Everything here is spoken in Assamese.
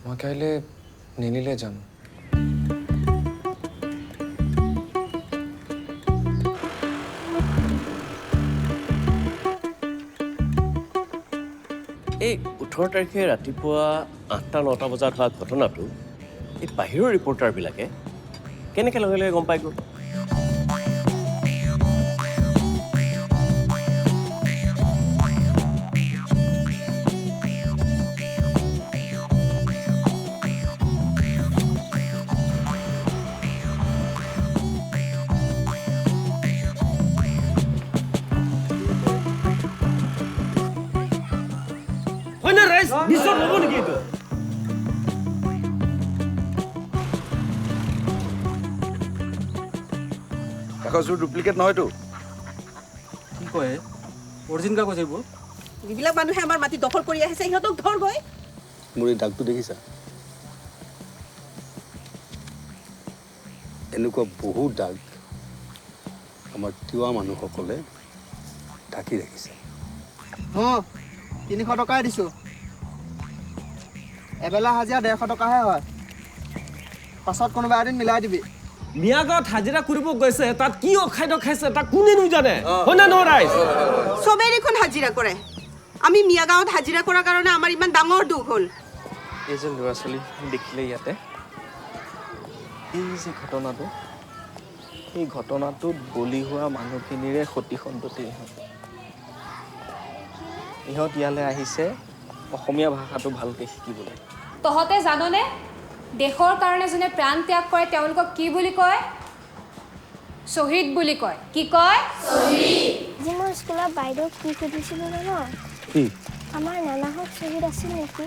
মই কাইলৈ নেলিলৈ যাম। এই 18 তাৰিখে ৰাতিপুৱা 8টা-9টা বজাত হোৱা ঘটনাটো এই বাহিৰৰ ৰিপৰ্টাৰবিলাকে কেনেকৈ লগে লগে গম পাই গ'ল? নিশ্চয় ল'ব নেকি এইটো? কাগজবোৰ ডুপ্লিকেট নহয়তো। কি কয় অৰিজিনেল কাগজ এইবোৰ? যিবিলাক মানুহে আমাৰ মাটি দখল কৰি আহিছে সিহঁতক ধৰগৈ। মোৰ এই দাগটো দেখিছা? এনেকুৱা বহুত দাগ আমাৰ তিৱা মানুহসকলে ঢাকি ৰাখিছে। 300 টকাই দিছোঁ। এবেলা হাজিৰা 150 টকাহে হয়। পাছত কোনোবা এদিন মিলাই দিবি। মিয়া গাঁৱত হাজিৰা কৰিব গৈছে, তাত কি অখাদ্য খাইছে তাক কোনেনো জানে? হয়নে নহয় ৰাইজ? চবেই দেখোন হাজিৰা কৰে। আমি মিয়া গাঁৱত হাজিৰা কৰাৰ কাৰণে আমাৰ ইমান ডাঙৰ দুখ হ'ল। এই যে ল'ৰা ছোৱালী দেখিলে ইয়াতে, এই যে ঘটনাটো, এই ঘটনাটোত বলি হোৱা মানুহখিনিৰে সতি সন্ততি ইহঁত ইয়ালৈ আহিছে অসমীয়া ভাষাটো ভালকৈ শিকিবলৈ। তহঁতে জাননে দেশৰ কাৰণে যোনে প্ৰাণ ত্যাগ কৰে তেওঁলোকক কি বুলি কয়? শ্বহীদ বুলি কয়। কি কয়? শ্বহীদ। আজি মই স্কুলত বাইদেউক কি সুধিছিলোঁ জানো? কি? আমাৰ নানাহঁত শ্বহীদ আছিল নেকি?